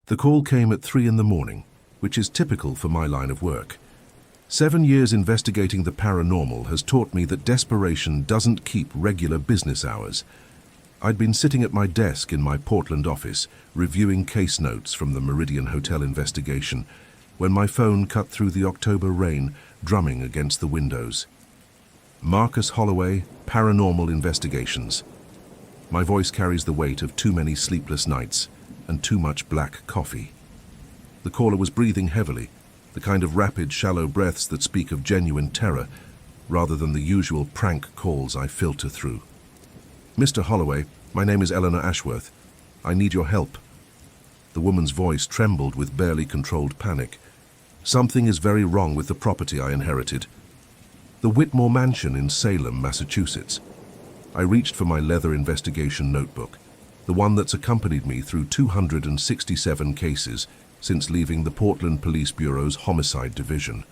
The call came at 3 in the morning, which is typical for my line of work. 7 years investigating the paranormal has taught me that desperation doesn't keep regular business hours. I'd been sitting at my desk in my Portland office, reviewing case notes from the Meridian Hotel investigation, when my phone cut through the October rain, drumming against the windows. Marcus Holloway, Paranormal Investigations. My voice carries the weight of too many sleepless nights and too much black coffee. The caller was breathing heavily, the kind of rapid, shallow breaths that speak of genuine terror, rather than the usual prank calls I filter through. "Mr. Holloway, my name is Eleanor Ashworth. I need your help." The woman's voice trembled with barely controlled panic. "Something is very wrong with the property I inherited. The Whitmore Mansion in Salem, Massachusetts." I reached for my leather investigation notebook, the one that's accompanied me through 267 cases since leaving the Portland Police Bureau's Homicide Division.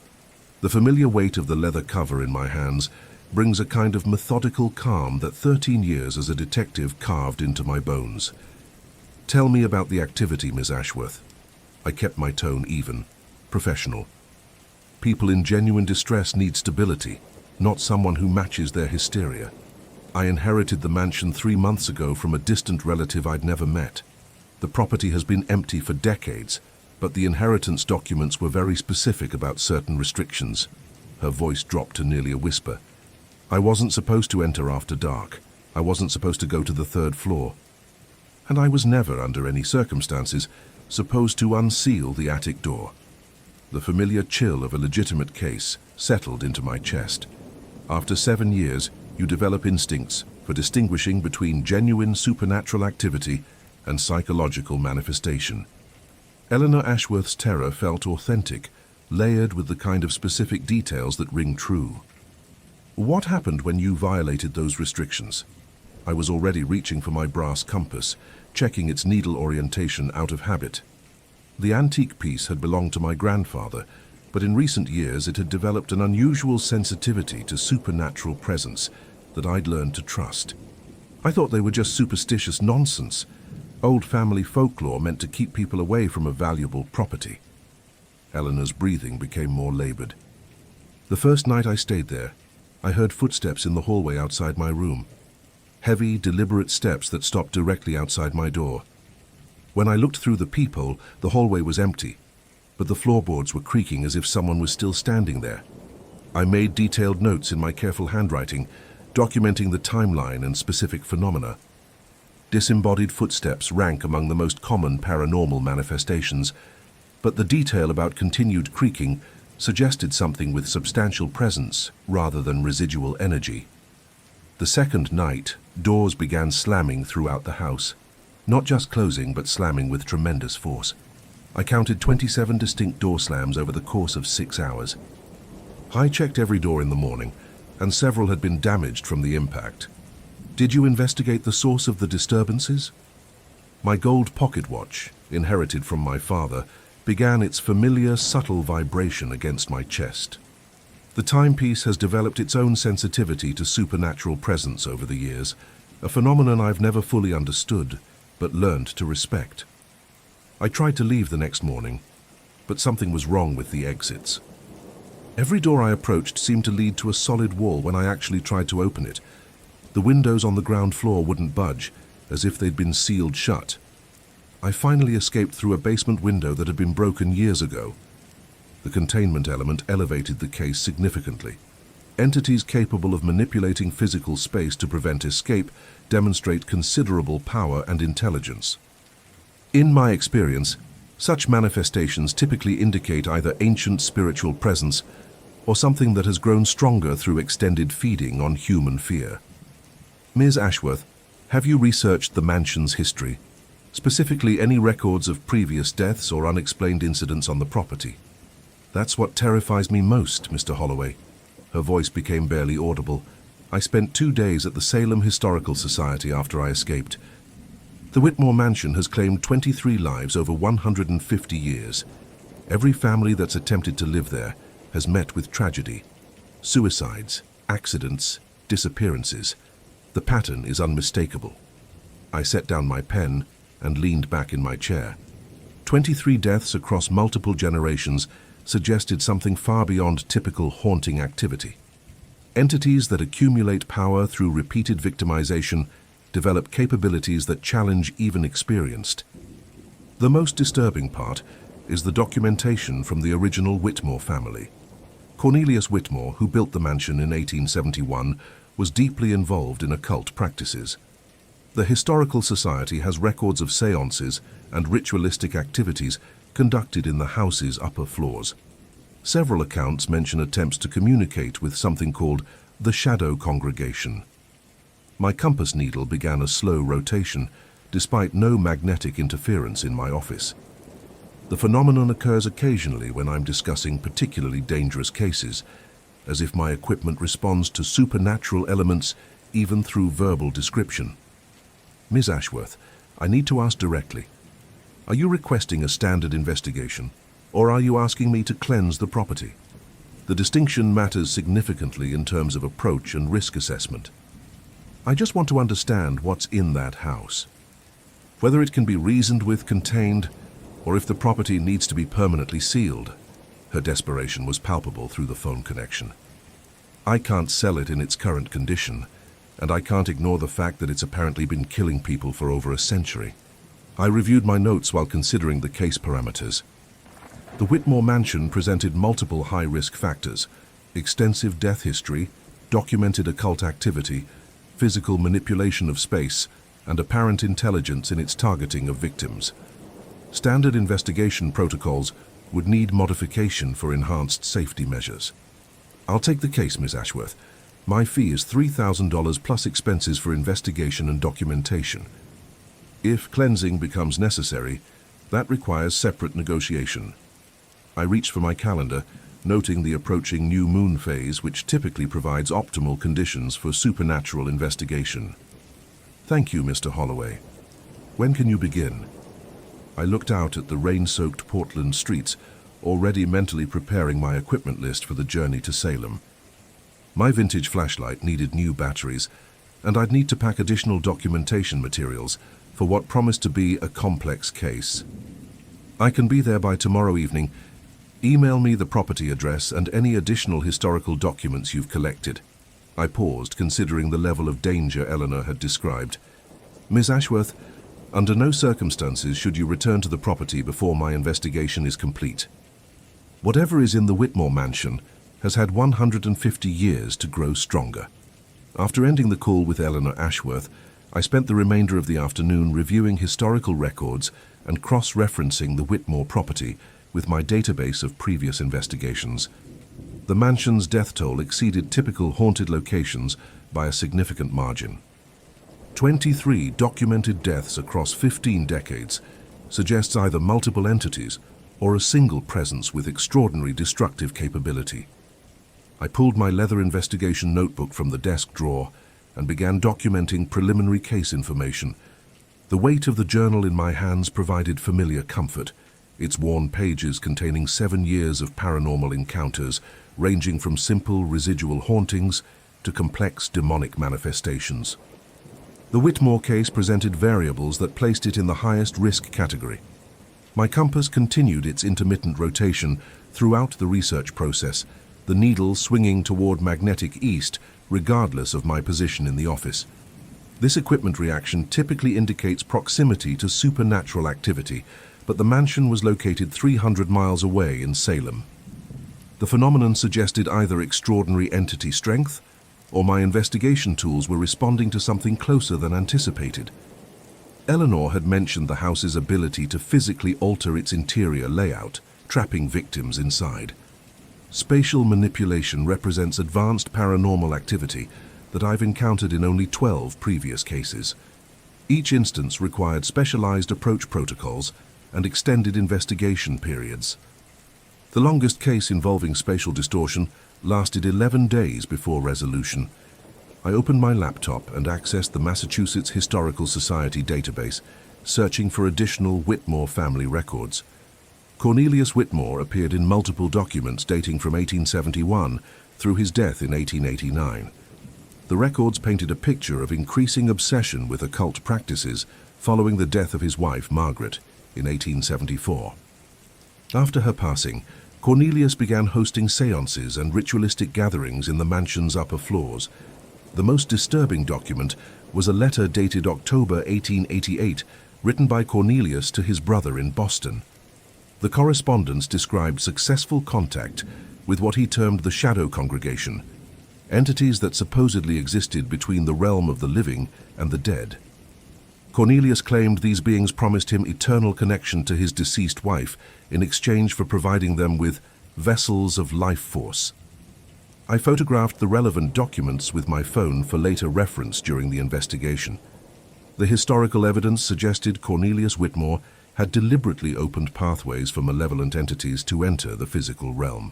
The familiar weight of the leather cover in my hands brings a kind of methodical calm that 13 years as a detective carved into my bones. "Tell me about the activity, Ms. Ashworth." I kept my tone even, professional. People in genuine distress need stability, not someone who matches their hysteria. I inherited the mansion 3 months ago from a distant relative I'd never met. The property has been empty for decades, but the inheritance documents were very specific about certain restrictions. Her voice dropped to nearly a whisper. I wasn't supposed to enter after dark. I wasn't supposed to go to the 3rd floor. And I was never, under any circumstances, supposed to unseal the attic door. The familiar chill of a legitimate case settled into my chest. After 7 years, you develop instincts for distinguishing between genuine supernatural activity and psychological manifestation. Eleanor Ashworth's terror felt authentic, layered with the kind of specific details that ring true. "What happened when you violated those restrictions?" I was already reaching for my brass compass, checking its needle orientation out of habit. The antique piece had belonged to my grandfather, but in recent years it had developed an unusual sensitivity to supernatural presence that I'd learned to trust. I thought they were just superstitious nonsense, old family folklore meant to keep people away from a valuable property. Eleanor's breathing became more labored. "The first night I stayed there, I heard footsteps in the hallway outside my room. Heavy, deliberate steps that stopped directly outside my door. When I looked through the peephole, the hallway was empty, but the floorboards were creaking as if someone was still standing there. I made detailed notes in my careful handwriting, documenting the timeline and specific phenomena. Disembodied footsteps rank among the most common paranormal manifestations, but the detail about continued creaking suggested something with substantial presence rather than residual energy. The second night, doors began slamming throughout the house. Not just closing, but slamming with tremendous force. I counted 27 distinct door slams over the course of 6 hours. I checked every door in the morning, and several had been damaged from the impact. "Did you investigate the source of the disturbances?" My gold pocket watch, inherited from my father, began its familiar, subtle vibration against my chest. The timepiece has developed its own sensitivity to supernatural presence over the years, a phenomenon I've never fully understood, but learned to respect. I tried to leave the next morning, but something was wrong with the exits. Every door I approached seemed to lead to a solid wall when I actually tried to open it. The windows on the ground floor wouldn't budge, as if they'd been sealed shut. I finally escaped through a basement window that had been broken years ago. The containment element elevated the case significantly. Entities capable of manipulating physical space to prevent escape demonstrate considerable power and intelligence. In my experience, such manifestations typically indicate either ancient spiritual presence or something that has grown stronger through extended feeding on human fear. Ms. Ashworth, have you researched the mansion's history, specifically any records of previous deaths or unexplained incidents on the property? That's what terrifies me most, Mr. Holloway. Her voice became barely audible. I spent 2 days at the Salem Historical Society after I escaped. The Whitmore Mansion has claimed 23 lives over 150 years. Every family that's attempted to live there has met with tragedy. Suicides, accidents, disappearances. The pattern is unmistakable. I set down my pen and leaned back in my chair. 23 deaths across multiple generations suggested something far beyond typical haunting activity. Entities that accumulate power through repeated victimization develop capabilities that challenge even experienced. The most disturbing part is the documentation from the original Whitmore family. Cornelius Whitmore, who built the mansion in 1871, was deeply involved in occult practices. The Historical Society has records of seances and ritualistic activities conducted in the house's upper floors. Several accounts mention attempts to communicate with something called the Shadow Congregation. My compass needle began a slow rotation, despite no magnetic interference in my office. The phenomenon occurs occasionally when I'm discussing particularly dangerous cases, as if my equipment responds to supernatural elements even through verbal description. Ms. Ashworth, I need to ask directly. Are you requesting a standard investigation, or are you asking me to cleanse the property? The distinction matters significantly in terms of approach and risk assessment. I just want to understand what's in that house. Whether it can be reasoned with, contained, or if the property needs to be permanently sealed. Her desperation was palpable through the phone connection. I can't sell it in its current condition, and I can't ignore the fact that it's apparently been killing people for over a century. I reviewed my notes while considering the case parameters. The Whitmore mansion presented multiple high-risk factors: extensive death history, documented occult activity, physical manipulation of space, and apparent intelligence in its targeting of victims. Standard investigation protocols would need modification for enhanced safety measures. I'll take the case, Ms. Ashworth. My fee is $3,000 plus expenses for investigation and documentation. If cleansing becomes necessary, that requires separate negotiation. I reached for my calendar, noting the approaching new moon phase, which typically provides optimal conditions for supernatural investigation. Thank you, Mr. Holloway. When can you begin? I looked out at the rain-soaked Portland streets, already mentally preparing my equipment list for the journey to Salem. My vintage flashlight needed new batteries, and I'd need to pack additional documentation materials for what promised to be a complex case. I can be there by tomorrow evening. Email me the property address and any additional historical documents you've collected. I paused, considering the level of danger Eleanor had described. Ms. Ashworth, under no circumstances should you return to the property before my investigation is complete. Whatever is in the Whitmore mansion has had 150 years to grow stronger. After ending the call with Eleanor Ashworth, I spent the remainder of the afternoon reviewing historical records and cross-referencing the Whitmore property with my database of previous investigations. The mansion's death toll exceeded typical haunted locations by a significant margin. 23 documented deaths across 15 decades suggests either multiple entities or a single presence with extraordinary destructive capability. I pulled my leather investigation notebook from the desk drawer and began documenting preliminary case information. The weight of the journal in my hands provided familiar comfort, its worn pages containing 7 years of paranormal encounters, ranging from simple residual hauntings to complex demonic manifestations. The Whitmore case presented variables that placed it in the highest risk category. My compass continued its intermittent rotation throughout the research process, the needle swinging toward magnetic east regardless of my position in the office. This equipment reaction typically indicates proximity to supernatural activity, but the mansion was located 300 miles away in Salem. The phenomenon suggested either extraordinary entity strength, or my investigation tools were responding to something closer than anticipated. Eleanor had mentioned the house's ability to physically alter its interior layout, trapping victims inside. Spatial manipulation represents advanced paranormal activity that I've encountered in only 12 previous cases. Each instance required specialized approach protocols and extended investigation periods. The longest case involving spatial distortion lasted 11 days before resolution. I opened my laptop and accessed the Massachusetts Historical Society database, searching for additional Whitmore family records. Cornelius Whitmore appeared in multiple documents dating from 1871 through his death in 1889. The records painted a picture of increasing obsession with occult practices following the death of his wife, Margaret. in 1874. After her passing, Cornelius began hosting seances and ritualistic gatherings in the mansion's upper floors. The most disturbing document was a letter dated October 1888, written by Cornelius to his brother in Boston. The correspondence described successful contact with what he termed the shadow congregation, entities that supposedly existed between the realm of the living and the dead. Cornelius claimed these beings promised him eternal connection to his deceased wife in exchange for providing them with vessels of life force. I photographed the relevant documents with my phone for later reference during the investigation. The historical evidence suggested Cornelius Whitmore had deliberately opened pathways for malevolent entities to enter the physical realm.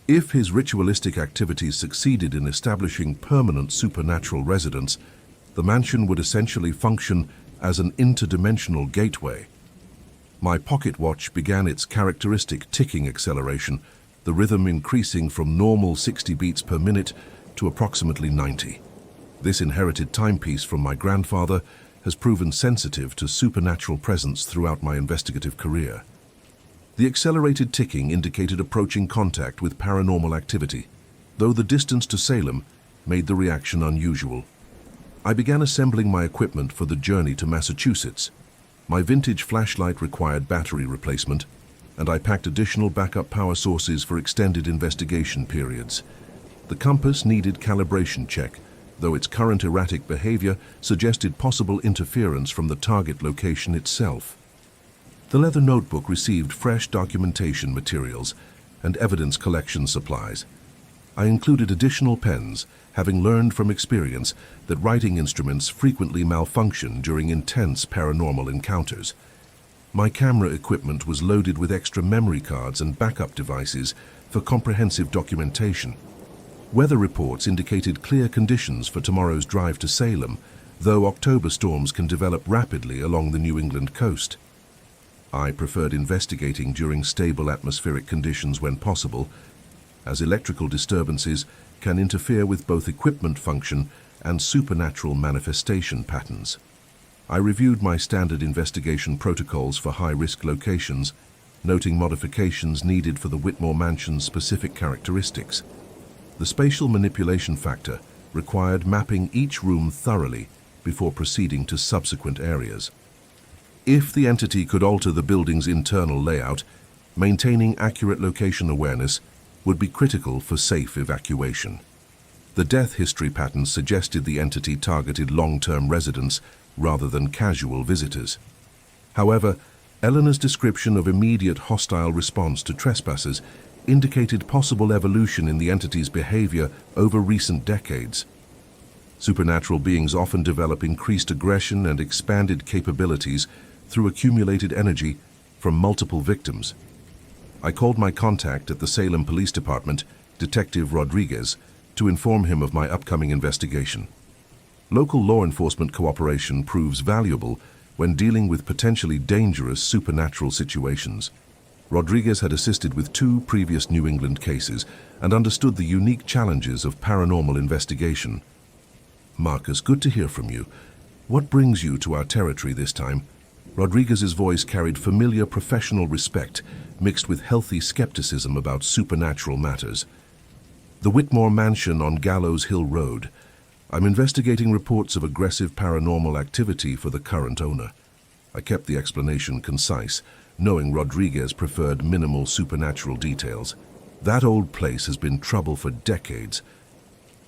If his ritualistic activities succeeded in establishing permanent supernatural residence, the mansion would essentially function as an interdimensional gateway. My pocket watch began its characteristic ticking acceleration, the rhythm increasing from normal 60 beats per minute to approximately 90. This inherited timepiece from my grandfather has proven sensitive to supernatural presence throughout my investigative career. The accelerated ticking indicated approaching contact with paranormal activity, though the distance to Salem made the reaction unusual. I began assembling my equipment for the journey to Massachusetts. My vintage flashlight required battery replacement, and I packed additional backup power sources for extended investigation periods. The compass needed calibration check, though its current erratic behavior suggested possible interference from the target location itself. The leather notebook received fresh documentation materials and evidence collection supplies. I included additional pens, having learned from experience that writing instruments frequently malfunction during intense paranormal encounters. My camera equipment was loaded with extra memory cards and backup devices for comprehensive documentation. Weather reports indicated clear conditions for tomorrow's drive to Salem, though October storms can develop rapidly along the New England coast. I preferred investigating during stable atmospheric conditions when possible, as electrical disturbances can interfere with both equipment function and supernatural manifestation patterns. I reviewed my standard investigation protocols for high-risk locations, noting modifications needed for the Whitmore Mansion's specific characteristics. The spatial manipulation factor required mapping each room thoroughly before proceeding to subsequent areas. If the entity could alter the building's internal layout, maintaining accurate location awareness would be critical for safe evacuation. The death history patterns suggested the entity targeted long-term residents rather than casual visitors. However, Eleanor's description of immediate hostile response to trespassers indicated possible evolution in the entity's behavior over recent decades. Supernatural beings often develop increased aggression and expanded capabilities through accumulated energy from multiple victims. I called my contact at the Salem Police Department, Detective Rodriguez, to inform him of my upcoming investigation. Local law enforcement cooperation proves valuable when dealing with potentially dangerous supernatural situations. Rodriguez had assisted with 2 previous New England cases and understood the unique challenges of paranormal investigation. Marcus, good to hear from you. What brings you to our territory this time? Rodriguez's voice carried familiar professional respect mixed with healthy skepticism about supernatural matters. The Whitmore Mansion on Gallows Hill Road. I'm investigating reports of aggressive paranormal activity for the current owner. I kept the explanation concise, knowing Rodriguez preferred minimal supernatural details. That old place has been trouble for decades.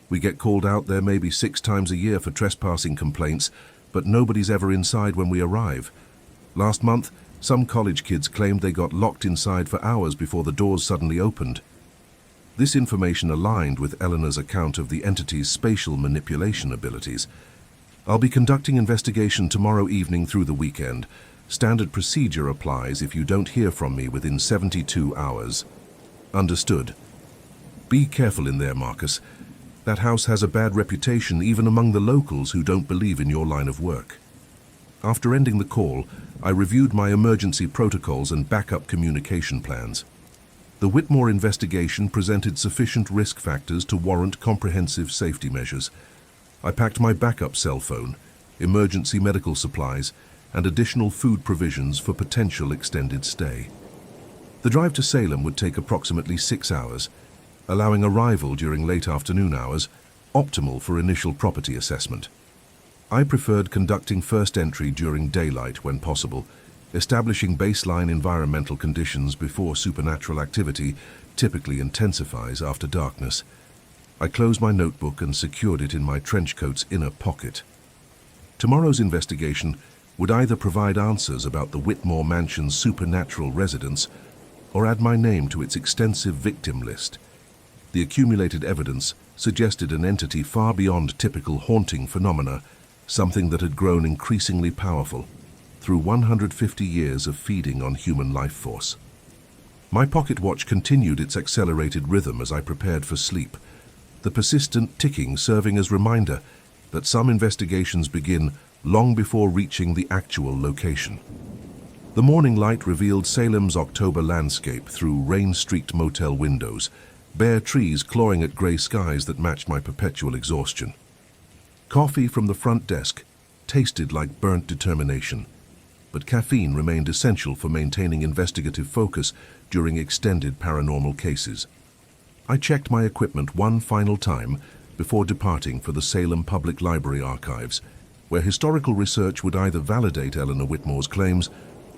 We get called out there maybe 6 times a year for trespassing complaints, but nobody's ever inside when we arrive. Last month, some college kids claimed they got locked inside for hours before the doors suddenly opened. This information aligned with Eleanor's account of the entity's spatial manipulation abilities. I'll be conducting investigation tomorrow evening through the weekend. Standard procedure applies if you don't hear from me within 72 hours. Understood. Be careful in there, Marcus. That house has a bad reputation even among the locals who don't believe in your line of work. After ending the call, I reviewed my emergency protocols and backup communication plans. The Whitmore investigation presented sufficient risk factors to warrant comprehensive safety measures. I packed my backup cell phone, emergency medical supplies, and additional food provisions for potential extended stay. The drive to Salem would take approximately 6 hours, allowing arrival during late afternoon hours, optimal for initial property assessment. I preferred conducting first entry during daylight when possible, establishing baseline environmental conditions before supernatural activity typically intensifies after darkness. I closed my notebook and secured it in my trench coat's inner pocket. Tomorrow's investigation would either provide answers about the Whitmore Mansion's supernatural residents or add my name to its extensive victim list. The accumulated evidence suggested an entity far beyond typical haunting phenomena, something that had grown increasingly powerful through 150 years of feeding on human life force. My pocket watch continued its accelerated rhythm as I prepared for sleep, the persistent ticking serving as reminder that some investigations begin long before reaching the actual location. The morning light revealed Salem's October landscape through rain-streaked motel windows, bare trees clawing at gray skies that matched my perpetual exhaustion. Coffee from the front desk tasted like burnt determination, but caffeine remained essential for maintaining investigative focus during extended paranormal cases. I checked my equipment one final time before departing for the Salem Public Library archives, where historical research would either validate Eleanor Whitmore's claims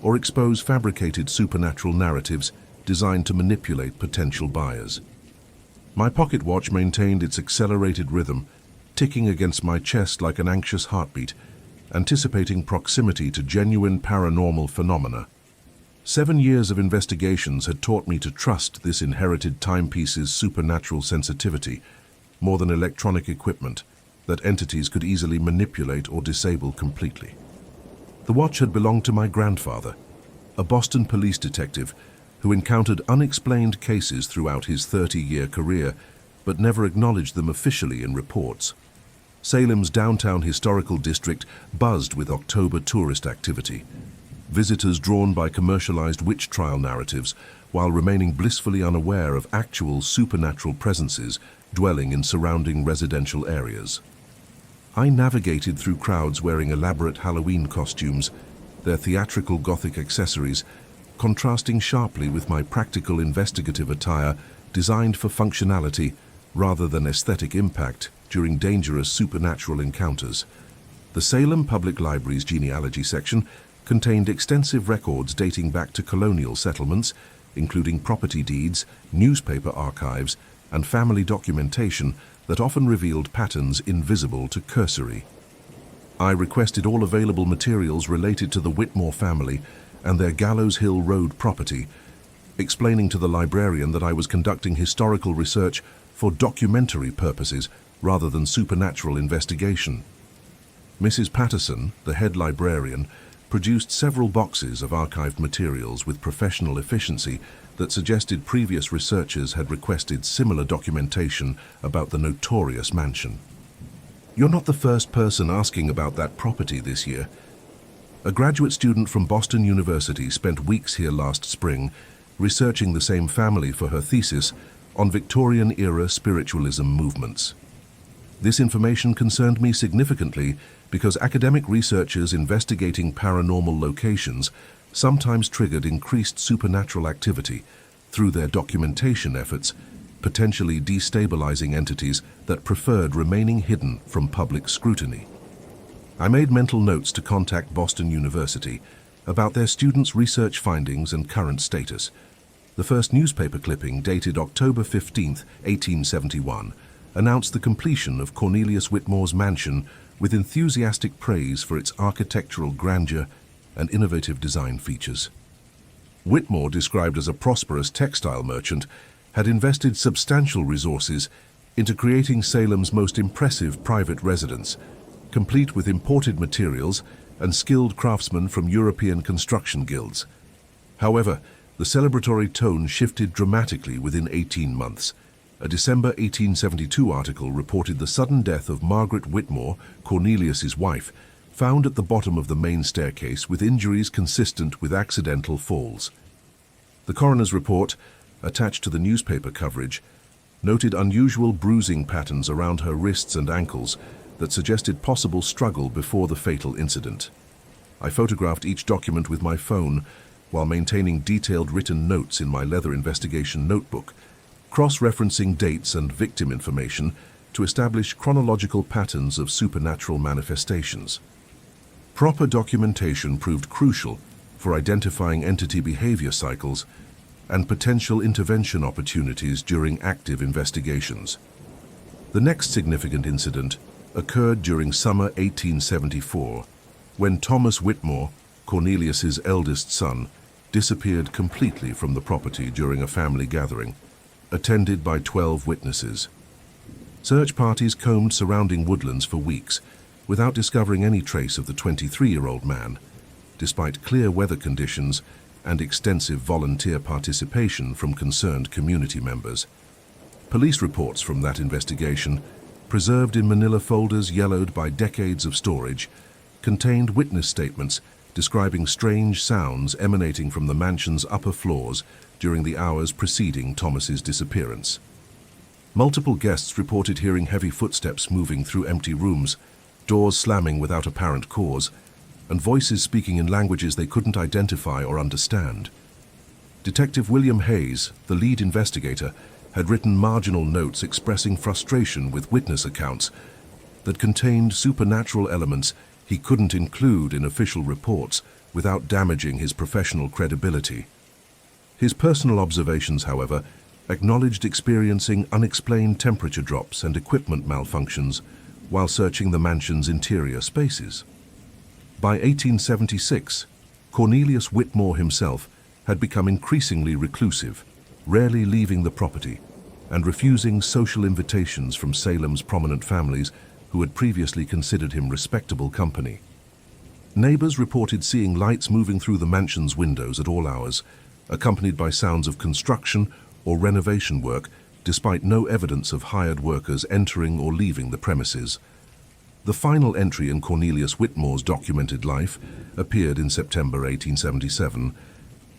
or expose fabricated supernatural narratives designed to manipulate potential buyers. My pocket watch maintained its accelerated rhythm, ticking against my chest like an anxious heartbeat, anticipating proximity to genuine paranormal phenomena. 7 years of investigations had taught me to trust this inherited timepiece's supernatural sensitivity, more than electronic equipment that entities could easily manipulate or disable completely. The watch had belonged to my grandfather, a Boston police detective who encountered unexplained cases throughout his 30-year career, but never acknowledged them officially in reports. Salem's downtown historical district buzzed with October tourist activity, visitors drawn by commercialized witch trial narratives while remaining blissfully unaware of actual supernatural presences dwelling in surrounding residential areas. I navigated through crowds wearing elaborate Halloween costumes, their theatrical Gothic accessories contrasting sharply with my practical investigative attire designed for functionality rather than aesthetic impact during dangerous supernatural encounters. The Salem Public Library's genealogy section contained extensive records dating back to colonial settlements, including property deeds, newspaper archives, and family documentation that often revealed patterns invisible to cursory. I requested all available materials related to the Whitmore family and their Gallows Hill Road property, explaining to the librarian that I was conducting historical research for documentary purposes rather than supernatural investigation. Mrs. Patterson, the head librarian, produced several boxes of archived materials with professional efficiency that suggested previous researchers had requested similar documentation about the notorious mansion. "You're not the first person asking about that property this year. A graduate student from Boston University spent weeks here last spring researching the same family for her thesis on Victorian-era spiritualism movements. This information concerned me significantly because academic researchers investigating paranormal locations sometimes triggered increased supernatural activity through their documentation efforts, potentially destabilizing entities that preferred remaining hidden from public scrutiny. I made mental notes to contact Boston University about their students' research findings and current status. The first newspaper clipping, dated October 15, 1871, announced the completion of Cornelius Whitmore's mansion with enthusiastic praise for its architectural grandeur and innovative design features. Whitmore, described as a prosperous textile merchant, had invested substantial resources into creating Salem's most impressive private residence, complete with imported materials and skilled craftsmen from European construction guilds. However, the celebratory tone shifted dramatically within 18 months. A December 1872 article reported the sudden death of Margaret Whitmore, Cornelius's wife, found at the bottom of the main staircase with injuries consistent with accidental falls. The coroner's report, attached to the newspaper coverage, noted unusual bruising patterns around her wrists and ankles that suggested possible struggle before the fatal incident. I photographed each document with my phone while maintaining detailed written notes in my leather investigation notebook, cross-referencing dates and victim information to establish chronological patterns of supernatural manifestations. Proper documentation proved crucial for identifying entity behavior cycles and potential intervention opportunities during active investigations. The next significant incident occurred during summer 1874, when Thomas Whitmore, Cornelius's eldest son, disappeared completely from the property during a family gathering, attended by 12 witnesses. Search parties combed surrounding woodlands for weeks without discovering any trace of the 23-year-old man, despite clear weather conditions and extensive volunteer participation from concerned community members. Police reports from that investigation, preserved in manila folders yellowed by decades of storage, contained witness statements describing strange sounds emanating from the mansion's upper floors during the hours preceding Thomas's disappearance. Multiple guests reported hearing heavy footsteps moving through empty rooms, doors slamming without apparent cause, and voices speaking in languages they couldn't identify or understand. Detective William Hayes, the lead investigator, had written marginal notes expressing frustration with witness accounts that contained supernatural elements he couldn't include in official reports without damaging his professional credibility. His personal observations, however, acknowledged experiencing unexplained temperature drops and equipment malfunctions while searching the mansion's interior spaces. By 1876, Cornelius Whitmore himself had become increasingly reclusive, rarely leaving the property, and refusing social invitations from Salem's prominent families who had previously considered him respectable company. Neighbors reported seeing lights moving through the mansion's windows at all hours, accompanied by sounds of construction or renovation work, despite no evidence of hired workers entering or leaving the premises. The final entry in Cornelius Whitmore's documented life appeared in September 1877,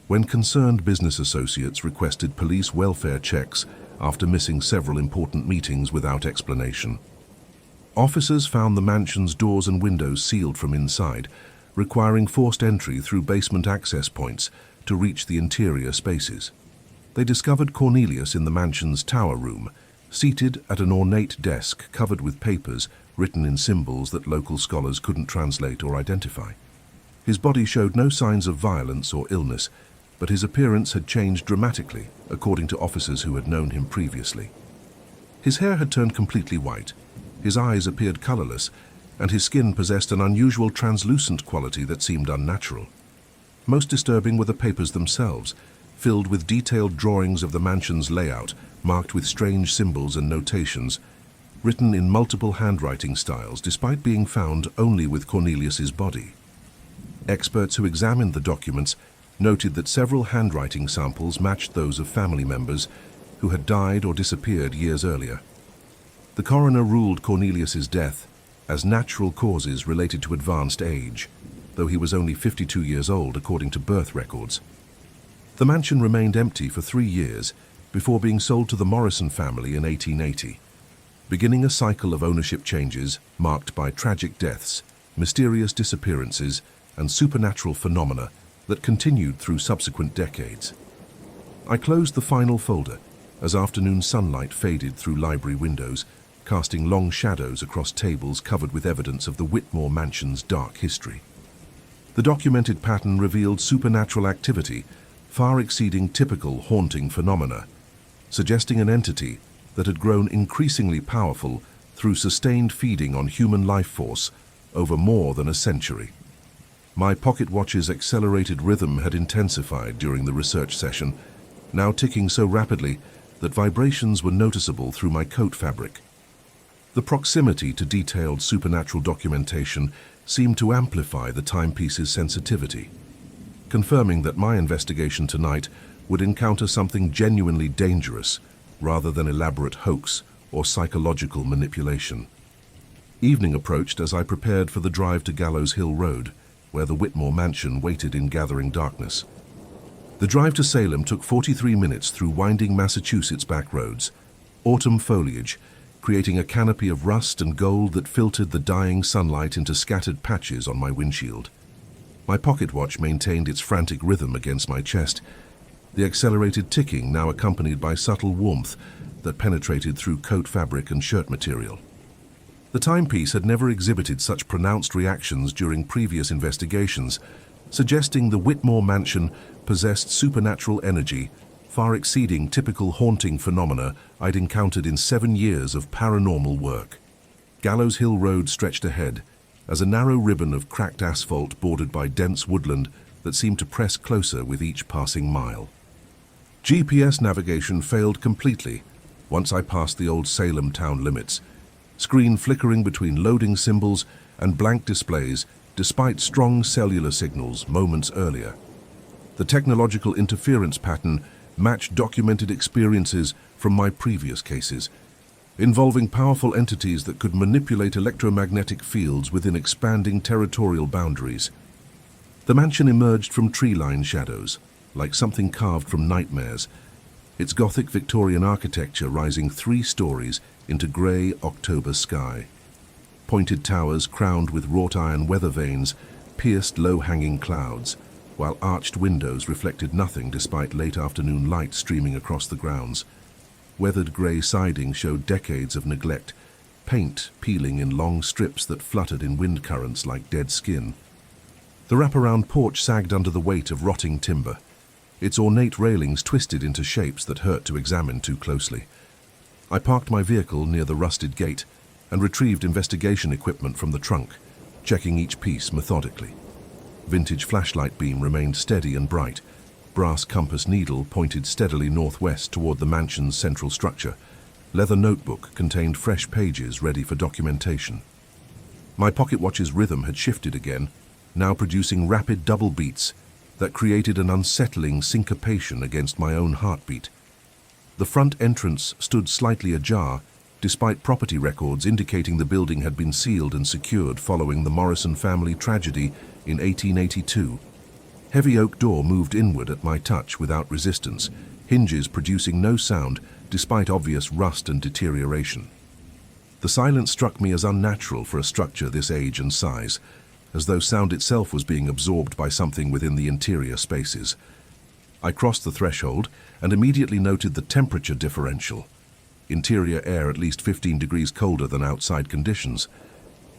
when concerned business associates requested police welfare checks after missing several important meetings without explanation. Officers found the mansion's doors and windows sealed from inside, requiring forced entry through basement access points to reach the interior spaces. They discovered Cornelius in the mansion's tower room, seated at an ornate desk covered with papers written in symbols that local scholars couldn't translate or identify. His body showed no signs of violence or illness, but his appearance had changed dramatically, according to officers who had known him previously. His hair had turned completely white, his eyes appeared colorless, and his skin possessed an unusual translucent quality that seemed unnatural. Most disturbing were the papers themselves, filled with detailed drawings of the mansion's layout, marked with strange symbols and notations, written in multiple handwriting styles despite being found only with Cornelius's body. Experts who examined the documents noted that several handwriting samples matched those of family members who had died or disappeared years earlier. The coroner ruled Cornelius's death as natural causes related to advanced age, though he was only 52 years old according to birth records. The mansion remained empty for 3 years before being sold to the Morrison family in 1880, beginning a cycle of ownership changes marked by tragic deaths, mysterious disappearances, and supernatural phenomena that continued through subsequent decades. I closed the final folder as afternoon sunlight faded through library windows, casting long shadows across tables covered with evidence of the Whitmore mansion's dark history. The documented pattern revealed supernatural activity far exceeding typical haunting phenomena, suggesting an entity that had grown increasingly powerful through sustained feeding on human life force over more than a century. My pocket watch's accelerated rhythm had intensified during the research session, now ticking so rapidly that vibrations were noticeable through my coat fabric. The proximity to detailed supernatural documentation seemed to amplify the timepiece's sensitivity, confirming that my investigation tonight would encounter something genuinely dangerous rather than elaborate hoax or psychological manipulation. Evening approached as I prepared for the drive to Gallows Hill Road, where the Whitmore mansion waited in gathering darkness. The drive to Salem took 43 minutes through winding Massachusetts back roads, autumn foliage creating a canopy of rust and gold that filtered the dying sunlight into scattered patches on my windshield. My pocket watch maintained its frantic rhythm against my chest, the accelerated ticking now accompanied by subtle warmth that penetrated through coat fabric and shirt material. The timepiece had never exhibited such pronounced reactions during previous investigations, suggesting the Whitmore mansion possessed supernatural energy far exceeding typical haunting phenomena I'd encountered in 7 years of paranormal work. Gallows Hill Road stretched ahead, as a narrow ribbon of cracked asphalt bordered by dense woodland that seemed to press closer with each passing mile. GPS navigation failed completely once I passed the old Salem town limits, screen flickering between loading symbols and blank displays despite strong cellular signals moments earlier. The technological interference pattern matched documented experiences from my previous cases, involving powerful entities that could manipulate electromagnetic fields within expanding territorial boundaries. The mansion emerged from tree-lined shadows, like something carved from nightmares, its Gothic Victorian architecture rising 3 stories into grey October sky. Pointed towers crowned with wrought iron weather vanes pierced low-hanging clouds, while arched windows reflected nothing despite late afternoon light streaming across the grounds. Weathered grey siding showed decades of neglect, paint peeling in long strips that fluttered in wind currents like dead skin. The wraparound porch sagged under the weight of rotting timber, its ornate railings twisted into shapes that hurt to examine too closely. I parked my vehicle near the rusted gate and retrieved investigation equipment from the trunk, checking each piece methodically. Vintage flashlight beam remained steady and bright. Brass compass needle pointed steadily northwest toward the mansion's central structure. Leather notebook contained fresh pages ready for documentation. My pocket watch's rhythm had shifted again, now producing rapid double beats that created an unsettling syncopation against my own heartbeat. The front entrance stood slightly ajar, despite property records indicating the building had been sealed and secured following the Morrison family tragedy in 1882. Heavy oak door moved inward at my touch without resistance, hinges producing no sound despite obvious rust and deterioration. The silence struck me as unnatural for a structure this age and size, as though sound itself was being absorbed by something within the interior spaces. I crossed the threshold and immediately noted the temperature differential. Interior air at least 15 degrees colder than outside conditions.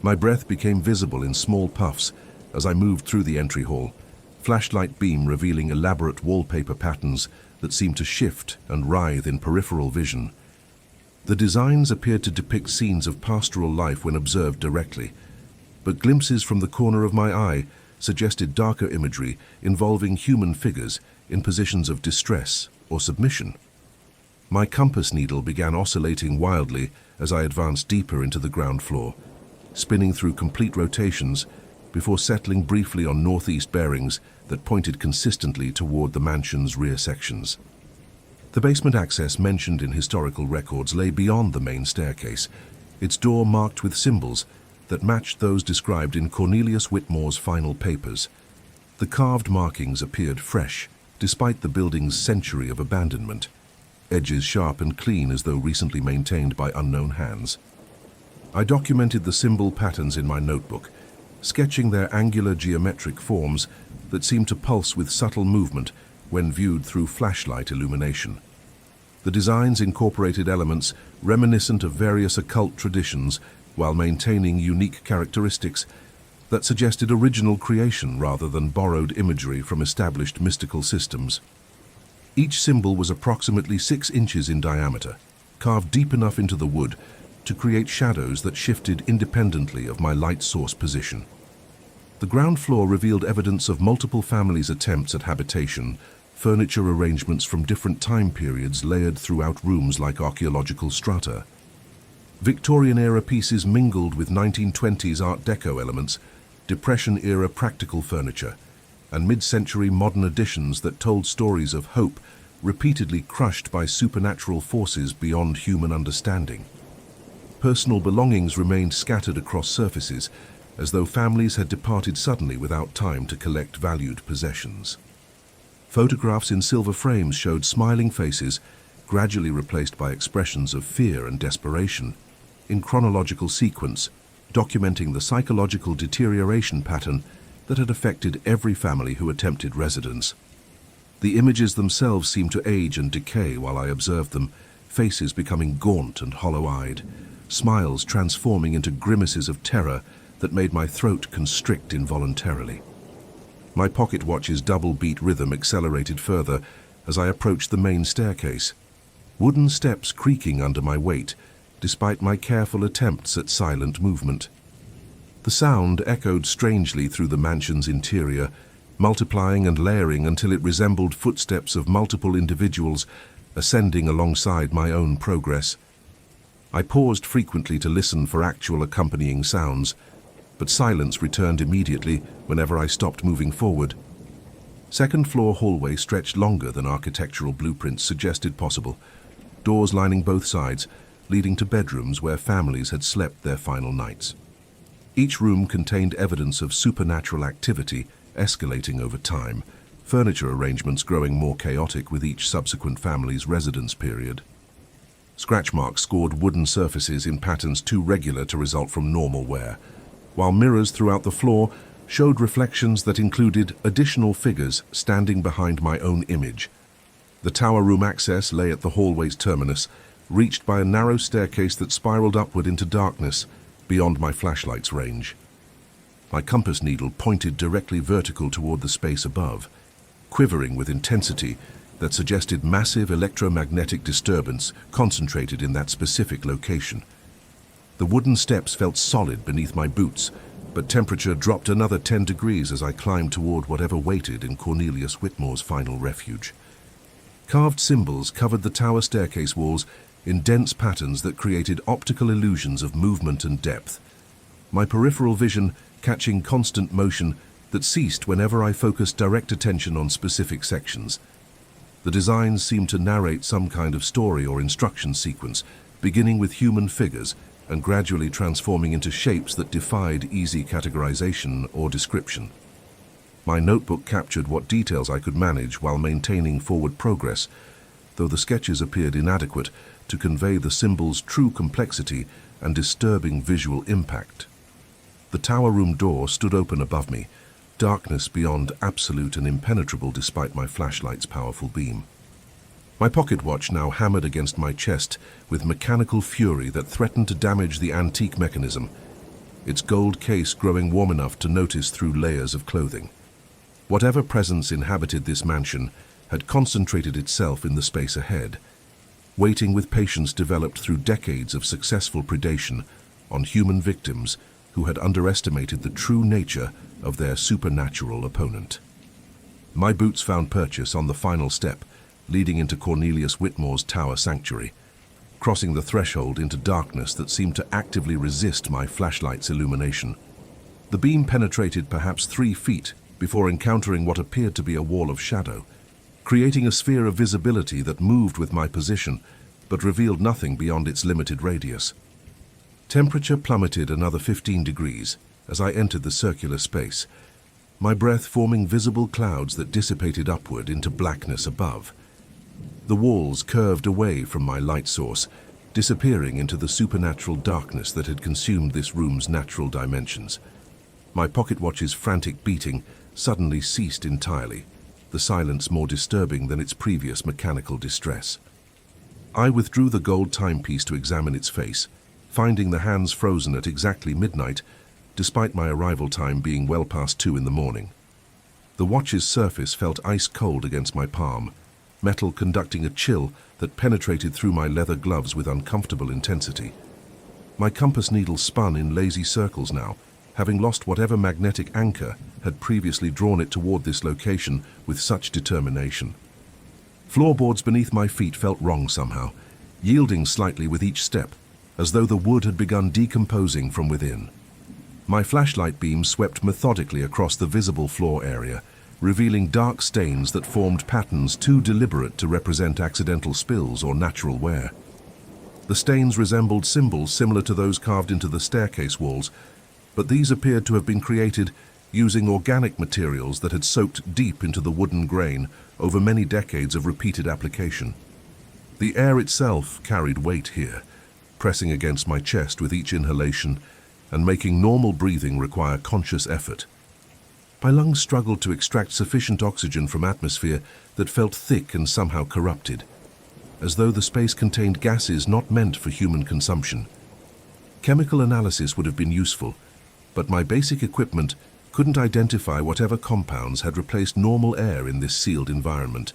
My breath became visible in small puffs as I moved through the entry hall, flashlight beam revealing elaborate wallpaper patterns that seemed to shift and writhe in peripheral vision. The designs appeared to depict scenes of pastoral life when observed directly, but glimpses from the corner of my eye suggested darker imagery involving human figures in positions of distress or submission. My compass needle began oscillating wildly as I advanced deeper into the ground floor, spinning through complete rotations before settling briefly on northeast bearings that pointed consistently toward the mansion's rear sections. The basement access mentioned in historical records lay beyond the main staircase, its door marked with symbols that matched those described in Cornelius Whitmore's final papers. The carved markings appeared fresh, despite the building's century of abandonment, edges sharp and clean as though recently maintained by unknown hands. I documented the symbol patterns in my notebook, sketching their angular geometric forms that seemed to pulse with subtle movement when viewed through flashlight illumination. The designs incorporated elements reminiscent of various occult traditions while maintaining unique characteristics that suggested original creation rather than borrowed imagery from established mystical systems. Each symbol was approximately 6 inches in diameter, carved deep enough into the wood to create shadows that shifted independently of my light source position. The ground floor revealed evidence of multiple families' attempts at habitation, furniture arrangements from different time periods layered throughout rooms like archaeological strata. Victorian-era pieces mingled with 1920s Art Deco elements, Depression-era practical furniture, and mid-century modern additions that told stories of hope repeatedly crushed by supernatural forces beyond human understanding. Personal belongings remained scattered across surfaces, as though families had departed suddenly without time to collect valued possessions. Photographs in silver frames showed smiling faces, gradually replaced by expressions of fear and desperation, in chronological sequence, documenting the psychological deterioration pattern that had affected every family who attempted residence. The images themselves seemed to age and decay while I observed them, faces becoming gaunt and hollow-eyed, smiles transforming into grimaces of terror that made my throat constrict involuntarily. My pocket watch's double-beat rhythm accelerated further as I approached the main staircase, wooden steps creaking under my weight, despite my careful attempts at silent movement. The sound echoed strangely through the mansion's interior, multiplying and layering until it resembled footsteps of multiple individuals ascending alongside my own progress. I paused frequently to listen for actual accompanying sounds, but silence returned immediately whenever I stopped moving forward. Second-floor hallway stretched longer than architectural blueprints suggested possible, doors lining both sides, leading to bedrooms where families had slept their final nights. Each room contained evidence of supernatural activity escalating over time, furniture arrangements growing more chaotic with each subsequent family's residence period. Scratch marks scored wooden surfaces in patterns too regular to result from normal wear, while mirrors throughout the floor showed reflections that included additional figures standing behind my own image. The tower room access lay at the hallway's terminus, reached by a narrow staircase that spiraled upward into darkness beyond my flashlight's range. My compass needle pointed directly vertical toward the space above, quivering with intensity that suggested massive electromagnetic disturbance concentrated in that specific location. The wooden steps felt solid beneath my boots, but temperature dropped another 10 degrees as I climbed toward whatever waited in Cornelius Whitmore's final refuge. Carved symbols covered the tower staircase walls in dense patterns that created optical illusions of movement and depth, my peripheral vision catching constant motion that ceased whenever I focused direct attention on specific sections. The designs seemed to narrate some kind of story or instruction sequence, beginning with human figures and gradually transforming into shapes that defied easy categorization or description. My notebook captured what details I could manage while maintaining forward progress, though the sketches appeared inadequate to convey the symbol's true complexity and disturbing visual impact. The tower room door stood open above me, darkness beyond absolute and impenetrable despite my flashlight's powerful beam. My pocket watch now hammered against my chest with mechanical fury that threatened to damage the antique mechanism, its gold case growing warm enough to notice through layers of clothing. Whatever presence inhabited this mansion had concentrated itself in the space ahead, waiting with patience developed through decades of successful predation on human victims who had underestimated the true nature of their supernatural opponent. My boots found purchase on the final step, leading into Cornelius Whitmore's tower sanctuary, crossing the threshold into darkness that seemed to actively resist my flashlight's illumination. The beam penetrated perhaps 3 feet before encountering what appeared to be a wall of shadow, creating a sphere of visibility that moved with my position, but revealed nothing beyond its limited radius. Temperature plummeted another 15 degrees as I entered the circular space, my breath forming visible clouds that dissipated upward into blackness above. The walls curved away from my light source, disappearing into the supernatural darkness that had consumed this room's natural dimensions. My pocket watch's frantic beating suddenly ceased entirely, the silence more disturbing than its previous mechanical distress. I withdrew the gold timepiece to examine its face, finding the hands frozen at exactly midnight, despite my arrival time being well past 2 in the morning. The watch's surface felt ice-cold against my palm, metal conducting a chill that penetrated through my leather gloves with uncomfortable intensity. My compass needle spun in lazy circles now, having lost whatever magnetic anchor had previously drawn it toward this location with such determination. Floorboards beneath my feet felt wrong somehow, yielding slightly with each step, as though the wood had begun decomposing from within. My flashlight beam swept methodically across the visible floor area, revealing dark stains that formed patterns too deliberate to represent accidental spills or natural wear. The stains resembled symbols similar to those carved into the staircase walls, but these appeared to have been created using organic materials that had soaked deep into the wooden grain over many decades of repeated application. The air itself carried weight here, pressing against my chest with each inhalation and making normal breathing require conscious effort. My lungs struggled to extract sufficient oxygen from atmosphere that felt thick and somehow corrupted, as though the space contained gases not meant for human consumption. Chemical analysis would have been useful, but my basic equipment couldn't identify whatever compounds had replaced normal air in this sealed environment,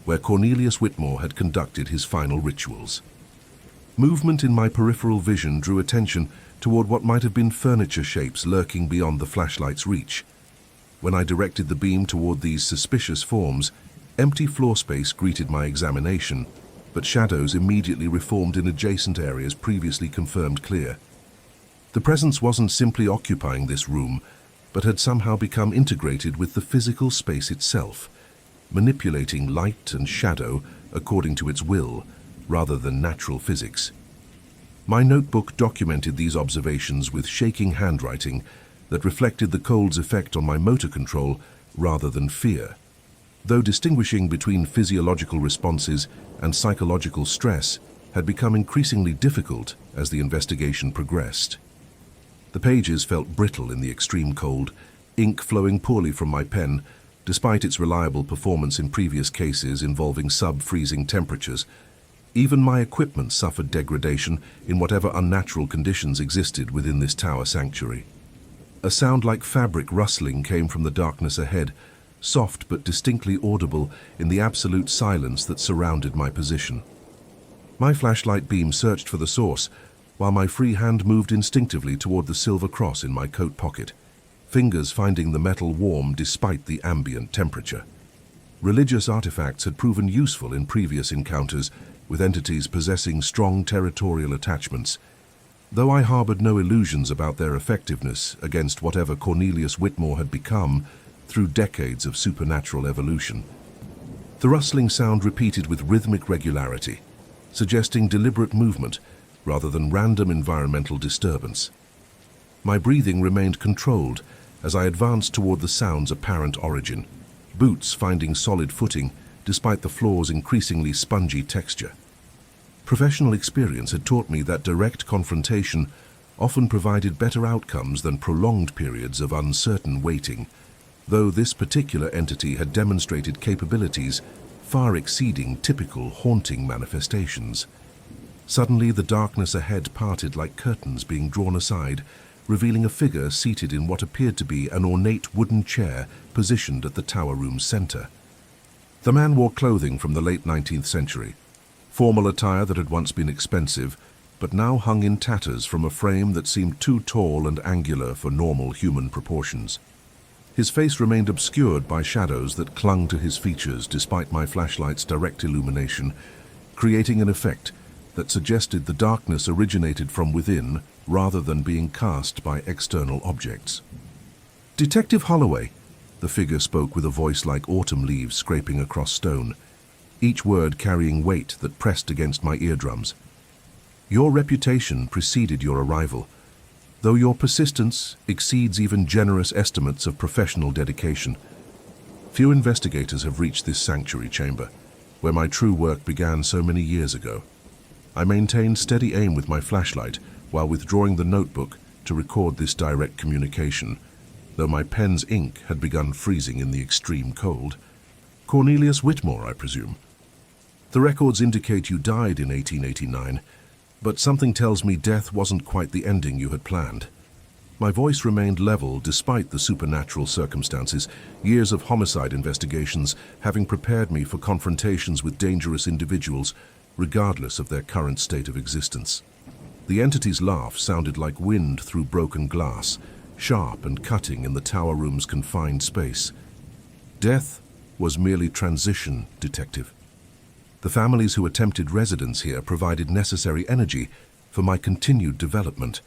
where Cornelius Whitmore had conducted his final rituals. Movement in my peripheral vision drew attention toward what might have been furniture shapes lurking beyond the flashlight's reach. When I directed the beam toward these suspicious forms, empty floor space greeted my examination, but shadows immediately reformed in adjacent areas previously confirmed clear. The presence wasn't simply occupying this room, but had somehow become integrated with the physical space itself, manipulating light and shadow according to its will, rather than natural physics. My notebook documented these observations with shaking handwriting that reflected the cold's effect on my motor control rather than fear. Though distinguishing between physiological responses and psychological stress had become increasingly difficult as the investigation progressed. The pages felt brittle in the extreme cold, ink flowing poorly from my pen, despite its reliable performance in previous cases involving sub-freezing temperatures. Even my equipment suffered degradation in whatever unnatural conditions existed within this tower sanctuary. A sound like fabric rustling came from the darkness ahead, soft but distinctly audible in the absolute silence that surrounded my position. My flashlight beam searched for the source, while my free hand moved instinctively toward the silver cross in my coat pocket, fingers finding the metal warm despite the ambient temperature. Religious artifacts had proven useful in previous encounters with entities possessing strong territorial attachments, though I harbored no illusions about their effectiveness against whatever Cornelius Whitmore had become through decades of supernatural evolution. The rustling sound repeated with rhythmic regularity, suggesting deliberate movement rather than random environmental disturbance. My breathing remained controlled as I advanced toward the sound's apparent origin, boots finding solid footing despite the floor's increasingly spongy texture. Professional experience had taught me that direct confrontation often provided better outcomes than prolonged periods of uncertain waiting, though this particular entity had demonstrated capabilities far exceeding typical haunting manifestations. Suddenly, the darkness ahead parted like curtains being drawn aside, revealing a figure seated in what appeared to be an ornate wooden chair positioned at the tower room's center. The man wore clothing from the late 19th century, formal attire that had once been expensive, but now hung in tatters from a frame that seemed too tall and angular for normal human proportions. His face remained obscured by shadows that clung to his features despite my flashlight's direct illumination, creating an effect that suggested the darkness originated from within rather than being cast by external objects. "Detective Holloway," the figure spoke with a voice like autumn leaves scraping across stone, each word carrying weight that pressed against my eardrums. "Your reputation preceded your arrival, though your persistence exceeds even generous estimates of professional dedication. Few investigators have reached this sanctuary chamber, where my true work began so many years ago. I maintained steady aim with my flashlight while withdrawing the notebook to record this direct communication, though my pen's ink had begun freezing in the extreme cold. Cornelius Whitmore, I presume. The records indicate you died in 1889, but something tells me death wasn't quite the ending you had planned." My voice remained level despite the supernatural circumstances, years of homicide investigations having prepared me for confrontations with dangerous individuals, regardless of their current state of existence. The entity's laugh sounded like wind through broken glass, sharp and cutting in the tower room's confined space. "Death was merely transition, Detective. The families who attempted residence here provided necessary energy for my continued development,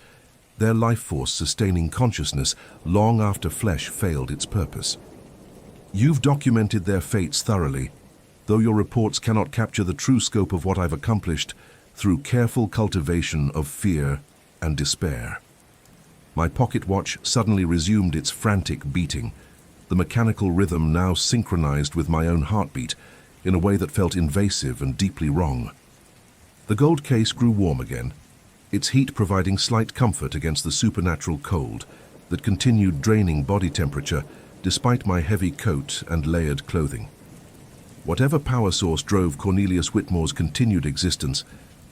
their life force sustaining consciousness long after flesh failed its purpose. You've documented their fates thoroughly, though your reports cannot capture the true scope of what I've accomplished through careful cultivation of fear and despair." My pocket watch suddenly resumed its frantic beating, the mechanical rhythm now synchronized with my own heartbeat in a way that felt invasive and deeply wrong. The gold case grew warm again, its heat providing slight comfort against the supernatural cold that continued draining body temperature despite my heavy coat and layered clothing. Whatever power source drove Cornelius Whitmore's continued existence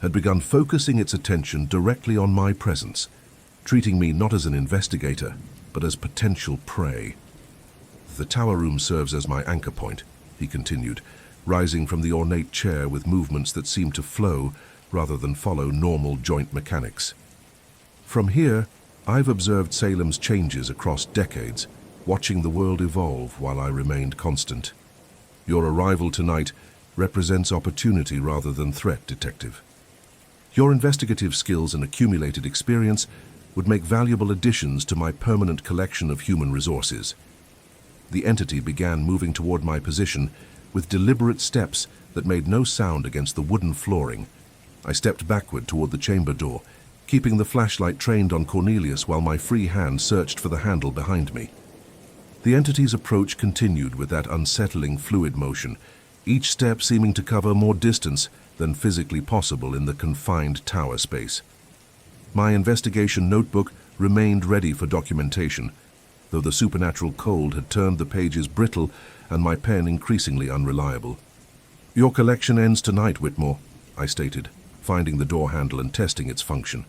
had begun focusing its attention directly on my presence, treating me not as an investigator, but as potential prey. "The tower room serves as my anchor point," he continued, rising from the ornate chair with movements that seemed to flow rather than follow normal joint mechanics. "From here, I've observed Salem's changes across decades, watching the world evolve while I remained constant. Your arrival tonight represents opportunity rather than threat, Detective. Your investigative skills and accumulated experience would make valuable additions to my permanent collection of human resources." The entity began moving toward my position with deliberate steps that made no sound against the wooden flooring. I stepped backward toward the chamber door, keeping the flashlight trained on Cornelius while my free hand searched for the handle behind me. The entity's approach continued with that unsettling fluid motion, each step seeming to cover more distance than physically possible in the confined tower space. My investigation notebook remained ready for documentation, though the supernatural cold had turned the pages brittle and my pen increasingly unreliable. "Your collection ends tonight, Whitmore," I stated, finding the door handle and testing its function.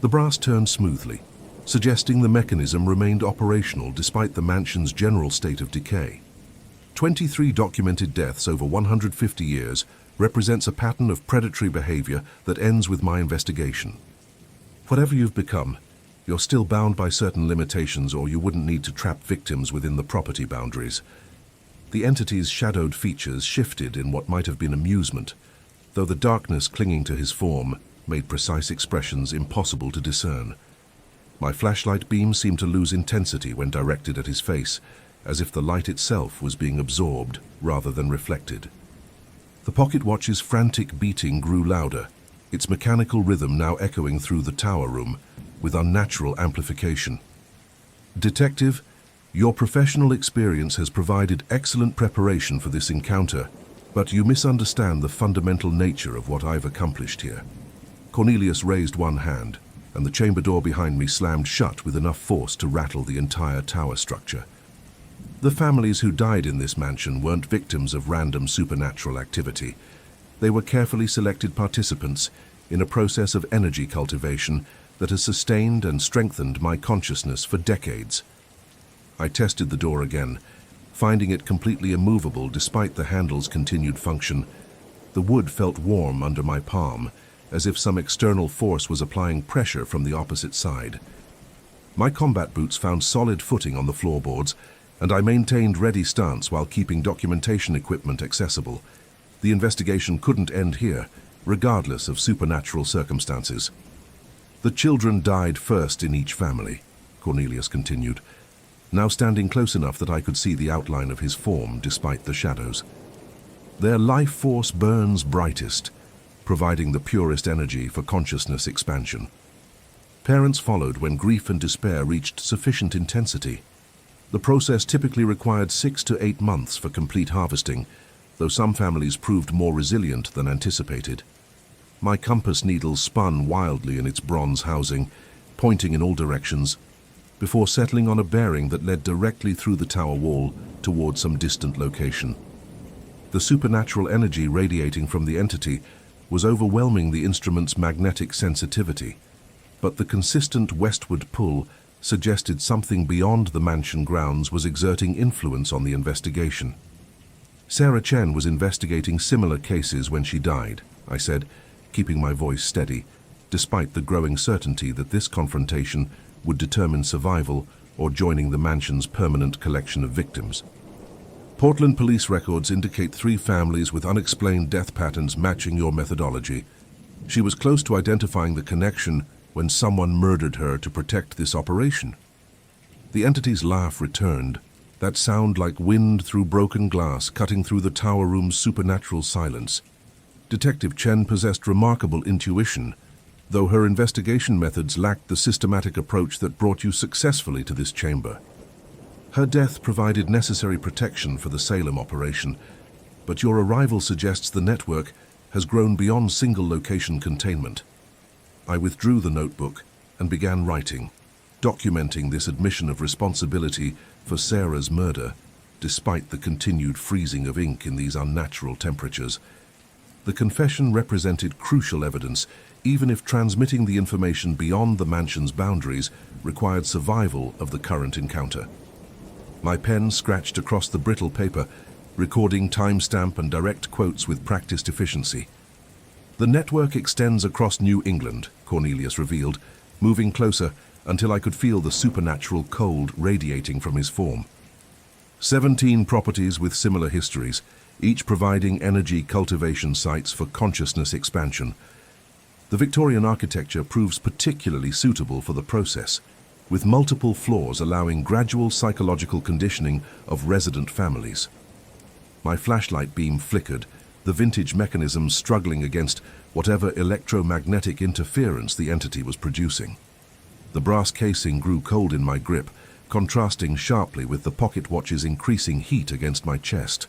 The brass turned smoothly, suggesting the mechanism remained operational despite the mansion's general state of decay. 23 documented deaths over 150 years represents a pattern of predatory behavior that ends with my investigation. Whatever you've become, you're still bound by certain limitations, or you wouldn't need to trap victims within the property boundaries. The entity's shadowed features shifted in what might have been amusement, though the darkness clinging to his form made precise expressions impossible to discern. My flashlight beam seemed to lose intensity when directed at his face, as if the light itself was being absorbed rather than reflected. The pocket watch's frantic beating grew louder, its mechanical rhythm now echoing through the tower room with unnatural amplification. "Detective, your professional experience has provided excellent preparation for this encounter, but you misunderstand the fundamental nature of what I've accomplished here." Cornelius raised one hand, and the chamber door behind me slammed shut with enough force to rattle the entire tower structure. The families who died in this mansion weren't victims of random supernatural activity. They were carefully selected participants in a process of energy cultivation that has sustained and strengthened my consciousness for decades. I tested the door again, finding it completely immovable despite the handle's continued function. The wood felt warm under my palm, as if some external force was applying pressure from the opposite side. My combat boots found solid footing on the floorboards, and I maintained ready stance while keeping documentation equipment accessible. The investigation couldn't end here, regardless of supernatural circumstances. "The children died first in each family," Cornelius continued, now standing close enough that I could see the outline of his form despite the shadows. "Their life force burns brightest, providing the purest energy for consciousness expansion. Parents followed when grief and despair reached sufficient intensity. The process typically required 6 to 8 months for complete harvesting, though some families proved more resilient than anticipated. My compass needle spun wildly in its bronze housing, pointing in all directions, before settling on a bearing that led directly through the tower wall toward some distant location. The supernatural energy radiating from the entity was overwhelming the instrument's magnetic sensitivity, but the consistent westward pull suggested something beyond the mansion grounds was exerting influence on the investigation. "Sarah Chen was investigating similar cases when she died," I said, keeping my voice steady, despite the growing certainty that this confrontation would determine survival or joining the mansion's permanent collection of victims. "Portland police records indicate 3 families with unexplained death patterns matching your methodology. She was close to identifying the connection when someone murdered her to protect this operation." The entity's laugh returned, that sound like wind through broken glass cutting through the tower room's supernatural silence. Detective Chen possessed remarkable intuition, though her investigation methods lacked the systematic approach that brought you successfully to this chamber. Her death provided necessary protection for the Salem operation, but your arrival suggests the network has grown beyond single-location containment. I withdrew the notebook and began writing, documenting this admission of responsibility for Sarah's murder, despite the continued freezing of ink in these unnatural temperatures. The confession represented crucial evidence, even if transmitting the information beyond the mansion's boundaries required survival of the current encounter. My pen scratched across the brittle paper, recording timestamp and direct quotes with practiced efficiency. The network extends across New England, Cornelius revealed, moving closer until I could feel the supernatural cold radiating from his form. 17 properties with similar histories, each providing energy cultivation sites for consciousness expansion. The Victorian architecture proves particularly suitable for the process, with multiple floors allowing gradual psychological conditioning of resident families. My flashlight beam flickered, the vintage mechanism struggling against whatever electromagnetic interference the entity was producing. The brass casing grew cold in my grip, contrasting sharply with the pocket watch's increasing heat against my chest.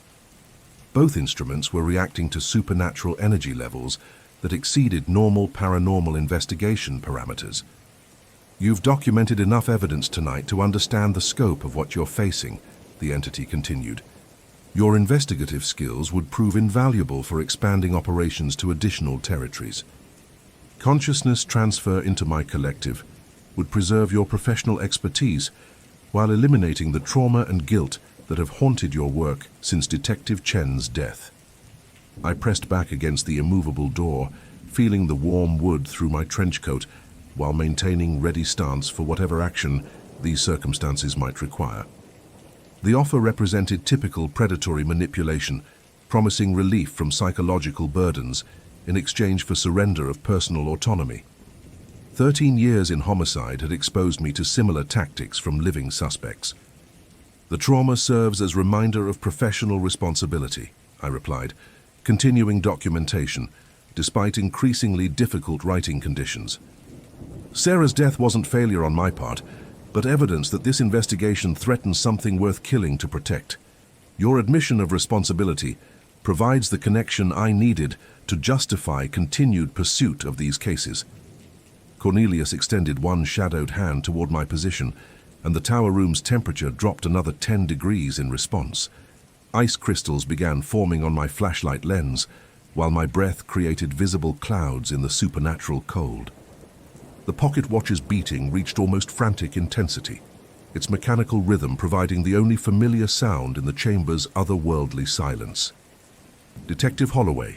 Both instruments were reacting to supernatural energy levels that exceeded normal paranormal investigation parameters. "You've documented enough evidence tonight to understand the scope of what you're facing," the entity continued. "Your investigative skills would prove invaluable for expanding operations to additional territories. Consciousness transfer into my collective would preserve your professional expertise while eliminating the trauma and guilt that have haunted your work since Detective Chen's death." I pressed back against the immovable door, feeling the warm wood through my trench coat while maintaining ready stance for whatever action these circumstances might require. The offer represented typical predatory manipulation, promising relief from psychological burdens in exchange for surrender of personal autonomy. 13 years in homicide had exposed me to similar tactics from living suspects. "The trauma serves as reminder of professional responsibility," I replied, continuing documentation, despite increasingly difficult writing conditions. "Sarah's death wasn't failure on my part, but evidence that this investigation threatens something worth killing to protect. Your admission of responsibility provides the connection I needed to justify continued pursuit of these cases." Cornelius extended one shadowed hand toward my position, and the tower room's temperature dropped another 10 degrees in response. Ice crystals began forming on my flashlight lens, while my breath created visible clouds in the supernatural cold. The pocket watch's beating reached almost frantic intensity, its mechanical rhythm providing the only familiar sound in the chamber's otherworldly silence. "Detective Holloway,"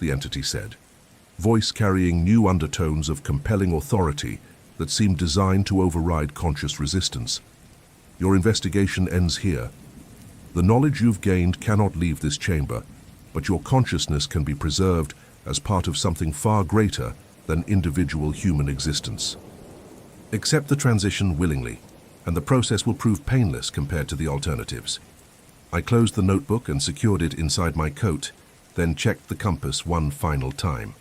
the entity said, voice carrying new undertones of compelling authority that seemed designed to override conscious resistance. "Your investigation ends here. The knowledge you've gained cannot leave this chamber, but your consciousness can be preserved as part of something far greater than individual human existence. Accept the transition willingly, and the process will prove painless compared to the alternatives." I closed the notebook and secured it inside my coat, then checked the compass one final time.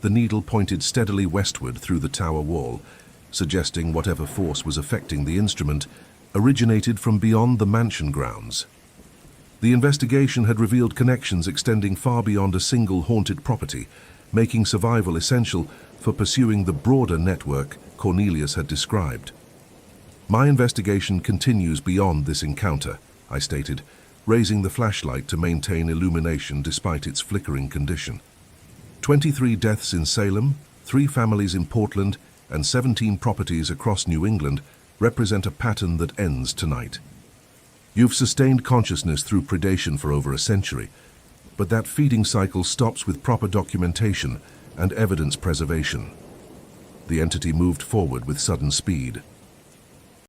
The needle pointed steadily westward through the tower wall, suggesting whatever force was affecting the instrument originated from beyond the mansion grounds. The investigation had revealed connections extending far beyond a single haunted property, making survival essential for pursuing the broader network Cornelius had described. "My investigation continues beyond this encounter," I stated, raising the flashlight to maintain illumination despite its flickering condition. 23 deaths in Salem, 3 families in Portland, and 17 properties across New England represent a pattern that ends tonight. You've sustained consciousness through predation for over a century, but that feeding cycle stops with proper documentation and evidence preservation. The entity moved forward with sudden speed.